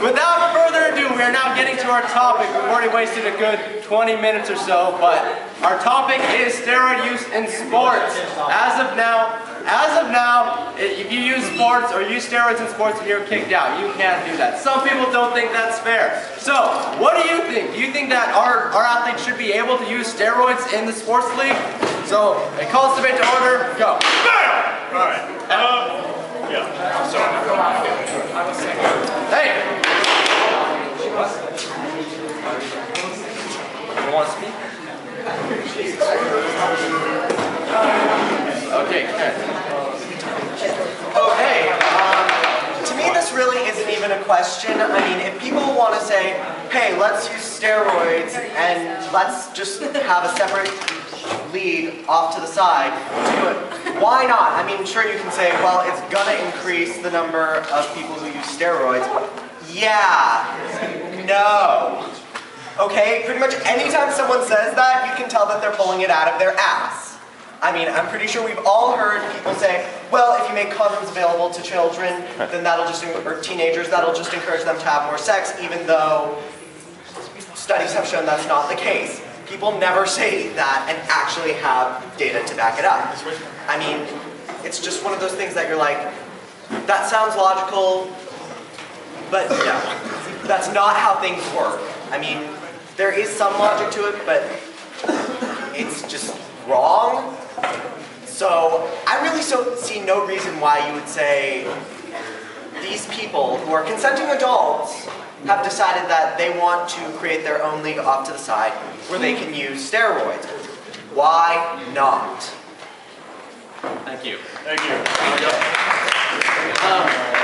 Without further ado, we are now getting to our topic. We've already wasted a good 20 minutes or so, but our topic is steroid use in sports. As of now, if you use sports or use steroids in sports, you're kicked out. You can't do that. Some people don't think that's fair. So, what do you think? Do you think that our athletes should be able to use steroids in the sports league? So, a call debate to order, go. Bam! Alright. Yeah. So. Hey! You want to speak? Okay, Oh, hey. To me, this really isn't even a question. I mean, if people want to say, hey, let's use steroids and let's just have a separate league off to the side to do it, why not? I mean, sure, you can say, well, it's gonna increase the number of people who use steroids. Yeah, no. Okay, pretty much anytime someone says that, you can tell that they're pulling it out of their ass. I mean, I'm pretty sure we've all heard people say, well, if you make condoms available to children, then that'll just, or teenagers, that'll just encourage them to have more sex, even though studies have shown that's not the case. People never say that and actually have data to back it up. I mean, it's just one of those things that you're like, that sounds logical, but no, that's not how things work. I mean, there is some logic to it, but it's just wrong. So I really see no reason why you would say these people who are consenting adults have decided that they want to create their own league off to the side where they can use steroids. Why not? thank you. Thank you.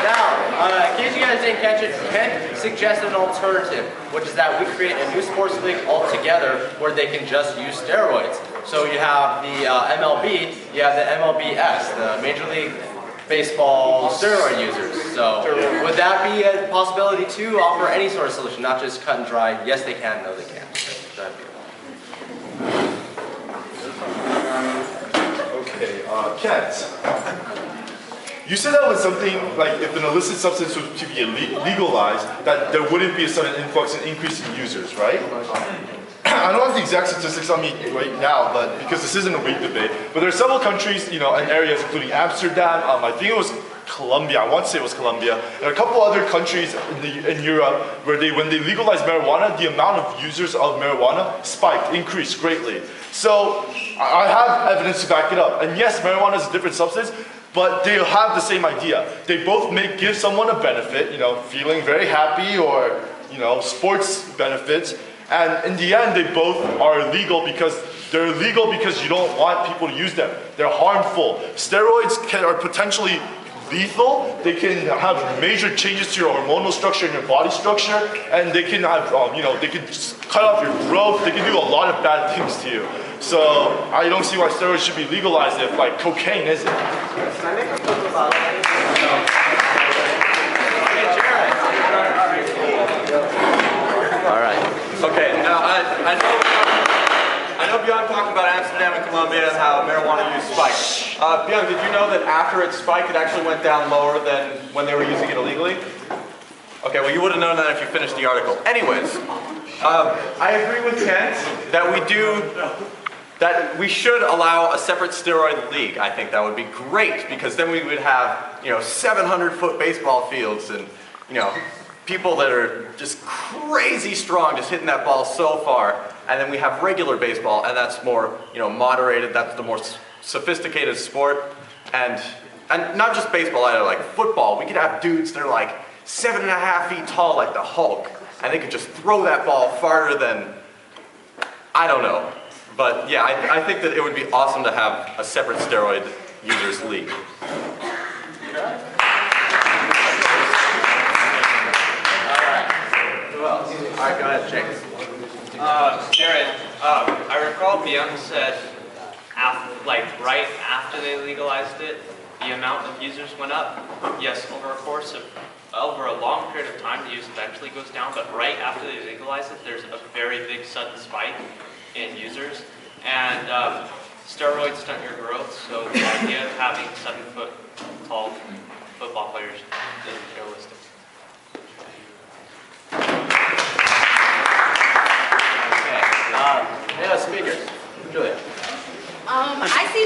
Now, in case you guys didn't catch it, Kent suggested an alternative, which is that we create a new sports league altogether where they can just use steroids. So you have the MLB, you have the MLBS, the Major League Baseball steroid users. So would that be a possibility to offer any sort of solution, not just cut and dry, yes they can, no they can't. Okay, Kent. You said that was something like if an illicit substance was to be legalized, that there wouldn't be a sudden influx and increase in users, right? I don't have the exact statistics on me right now, but because this isn't a weak debate, but there are several countries, and areas including Amsterdam, I think it was Colombia, I want to say it was Colombia, and a couple other countries in Europe where when they legalized marijuana, the amount of users of marijuana spiked, increased greatly. So I have evidence to back it up. And yes, marijuana is a different substance, but they have the same idea. They both give someone a benefit, feeling very happy or, sports benefits. And in the end, they both are illegal because they're illegal because you don't want people to use them. They're harmful. Steroids are potentially lethal. They can have major changes to your hormonal structure and your body structure, and they can have, they can cut off your growth. They can do a lot of bad things to you. So I don't see why steroids should be legalized if, like, cocaine isn't. Can I make a quick about All right. Okay, now I know Byung talked about Amsterdam and Colombia and how marijuana use spiked. Byung, did you know that after it spiked, it actually went down lower than when they were using it illegally? Okay, well you would have known that if you finished the article. Anyways, I agree with Kent that we should allow a separate steroid league. I think that would be great because then we would have 700-foot baseball fields and people that are just crazy strong, just hitting that ball so far. And then we have regular baseball, and that's more, moderated. That's the more sophisticated sport. And not just baseball either, like football. We could have dudes that are like 7.5 feet tall, like the Hulk, and they could just throw that ball farther than, I don't know. But yeah, I think that it would be awesome to have a separate steroid users league. Alright, go ahead, Jake. Jarrett, I recall Byung said, right after they legalized it, the amount of users went up. Yes, over a long period of time, the use eventually goes down, but right after they legalize it, there's a very big sudden spike in users. And steroids stunt your growth, so the idea of having 7-foot tall football players is realistic.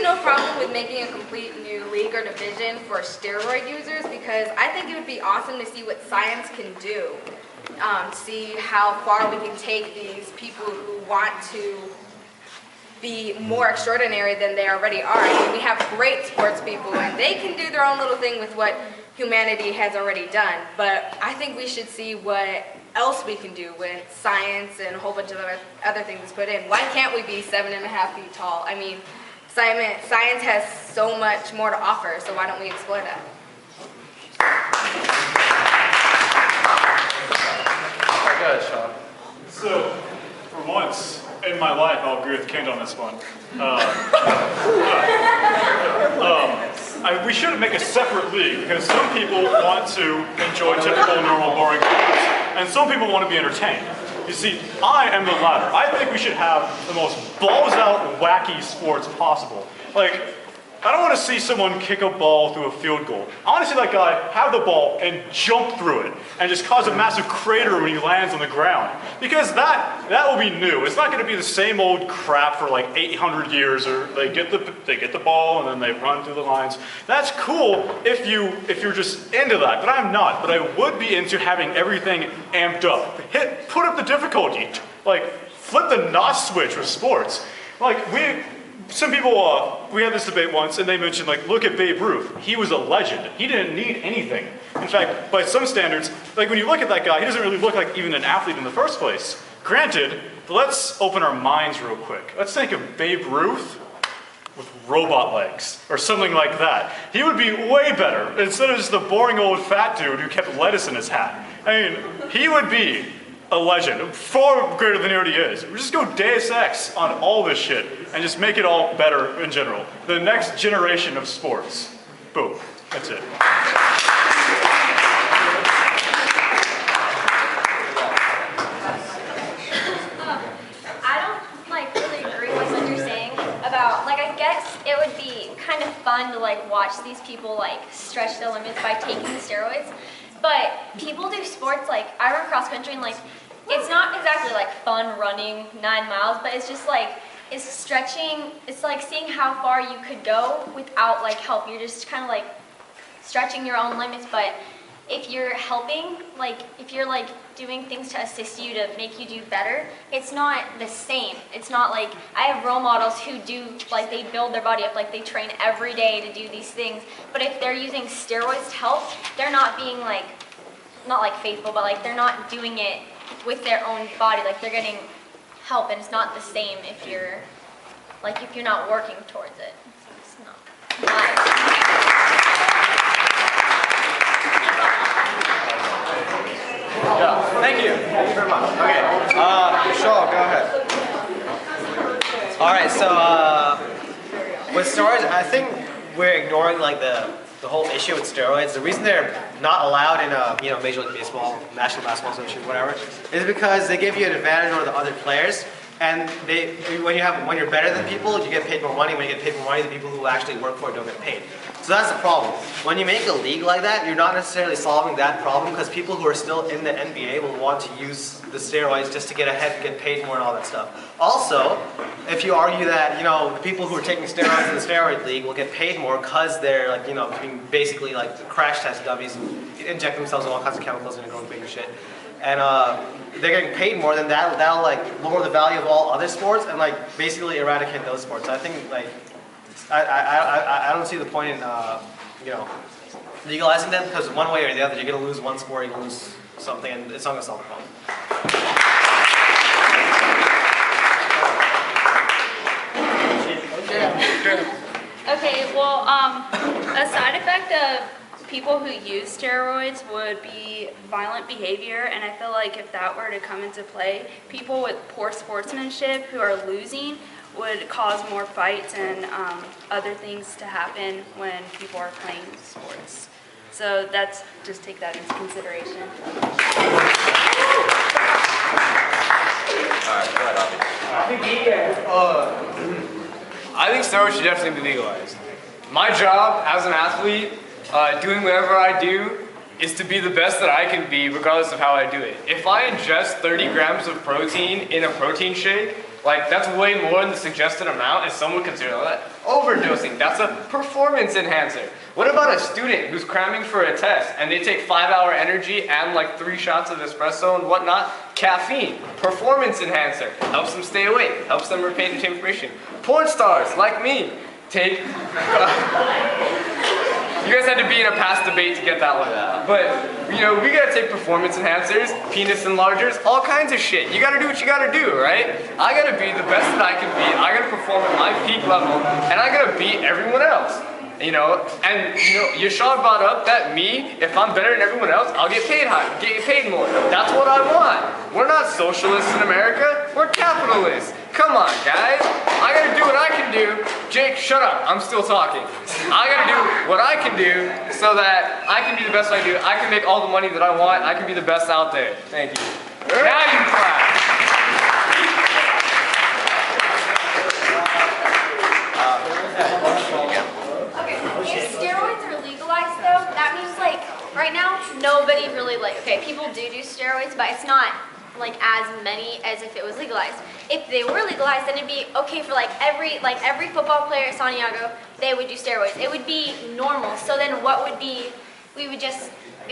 no problem with making a complete new league or division for steroid users because I think it would be awesome to see what science can do. See how far we can take these people who want to be more extraordinary than they already are. I mean, we have great sports people and they can do their own little thing with what humanity has already done. But I think we should see what else we can do when science and a whole bunch of other things is put in. Why can't we be 7.5 feet tall? I mean, science has so much more to offer, so why don't we explore that? Go ahead, Shaun. So, for once in my life, I'll agree with Kent on this one. We shouldn't make a separate league because some people want to enjoy typical, normal, boring sports, and some people want to be entertained. You see, I am the latter. I think we should have the most balls-out, wacky sports possible. Like, I don't want to see someone kick a ball through a field goal. I want to see that guy have the ball and jump through it and just cause a massive crater when he lands on the ground. Because that will be new. It's not going to be the same old crap for like 800 years, or they get the ball and then they run through the lines. That's cool if you're just into that, but I'm not. But I would be into having everything amped up. Put up the difficulty. Like, flip the NOS switch with sports. Like, some people, we had this debate once, and they mentioned, like, look at Babe Ruth. He was a legend. He didn't need anything. In fact, by some standards, like, when you look at that guy, he doesn't really look like even an athlete in the first place. Granted, but let's open our minds real quick. Let's think of Babe Ruth with robot legs, or something like that. He would be way better, instead of just the boring old fat dude who kept lettuce in his hat. I mean, he would be a legend, far greater than he already is. We just go Deus Ex on all this shit and just make it all better in general. The next generation of sports. Boom. That's it. I don't really agree with what you're saying about, I guess it would be kind of fun to watch these people stretch their limits by taking the steroids. But people do sports I run cross country and it's not exactly fun running 9 miles, but it's just it's stretching. It's seeing how far you could go without help. You're just kind of stretching your own limits. But if you're helping, if you're doing things to assist you to make you do better, it's not the same. It's not I have role models who do they build their body up, they train every day to do these things. But if they're using steroids to help, they're not being not faithful, but they're not doing it with their own body. They're getting help, and it's not the same if you're if you're not working towards it. It's not. Yeah, thank you. Thank you very much. Okay, Shaun, go ahead. All right, so with steroids, I think we're ignoring the whole issue with steroids. The reason they're not allowed in Major League Baseball, National Basketball Association, whatever, is because they give you an advantage over the other players. And when you're better than people, you get paid more money. When you get paid more money, the people who actually work for it don't get paid. So that's the problem. When you make a league like that, you're not necessarily solving that problem because people who are still in the NBA will want to use the steroids just to get ahead and get paid more and all that stuff. Also, if you argue that the people who are taking steroids in the steroid league will get paid more because they're being basically crash test dummies and inject themselves with all kinds of chemicals and going big and shit, and they're getting paid more, then that'll lower the value of all other sports and basically eradicate those sports. So I think I don't see the point in legalizing them because one way or the other you're gonna lose one sport, you're gonna lose something, and it's not gonna solve the problem. Okay, well, a side effect of people who use steroids would be violent behavior, and I feel like if that were to come into play, people with poor sportsmanship who are losing would cause more fights and other things to happen when people are playing sports. So just take that into consideration. Alright, go ahead, Avi. I think steroids should definitely be legalized. My job as an athlete, doing whatever I do, is to be the best that I can be regardless of how I do it. If I ingest 30 grams of protein in a protein shake, Like, that's way more than the suggested amount, and some would consider that overdosing. That's a performance enhancer. What about a student who's cramming for a test, and they take 5-hour energy and like 3 shots of espresso and whatnot? Caffeine, performance enhancer, helps them stay awake, helps them retain information. Porn stars, like me, take... You guys had to be in a past debate to get that one. But, you know, we gotta take performance enhancers, penis enlargers, all kinds of shit. You gotta do what you gotta do, right? I gotta be the best that I can be, I gotta perform at my peak level, and I gotta beat everyone else. You know, and you know, Yashal brought up that me, if I'm better than everyone else, I'll get paid higher, get paid more. That's what I want. We're not socialists in America, we're capitalists. Come on, guys. I gotta do what I can do. Jake, shut up, I'm still talking. I gotta do what I can do so that I can be the best I do. I can make all the money that I want. I can be the best out there. Thank you. Now you clap. If steroids are legalized though, that means like, right now, nobody really okay, people do steroids, but it's not like as many as if it was legalized. If they were legalized, then it'd be okay for like every football player at Santiago, they would do steroids. It would be normal. So then what would be, it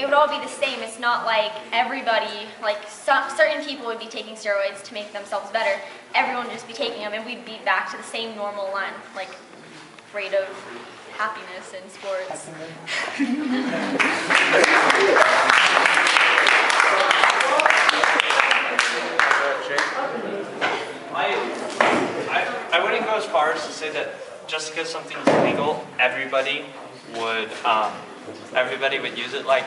would all be the same. It's not like everybody, like certain people would be taking steroids to make themselves better. Everyone would just be taking them and we'd be back to the same normal line, like rate of happiness in sports. I wouldn't go as far as to say that just because something's legal, everybody would use it. Like,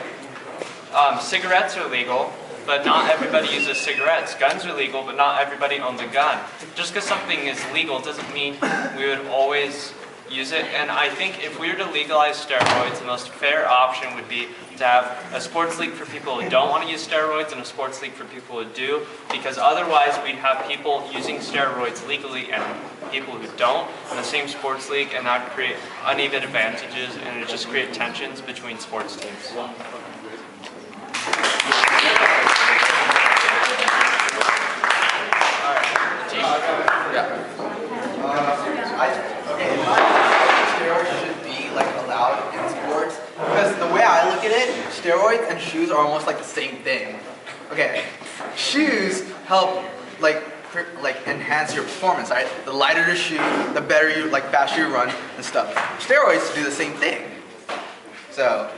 cigarettes are legal, but not everybody uses cigarettes. Guns are legal, but not everybody owns a gun. Just because something is legal doesn't mean we would always use it. And I think if we were to legalize steroids, the most fair option would be to have a sports league for people who don't want to use steroids and a sports league for people who do, because otherwise we'd have people using steroids legally and people who don't in the same sports league, and that would create uneven advantages and it would just create tensions between sports teams. Steroids should be like allowed in sports, because the way I look at it, steroids and shoes are almost like the same thing. Okay, shoes help like enhance your performance, right? The lighter the shoe, the better you, faster you run and stuff. Steroids do the same thing. So.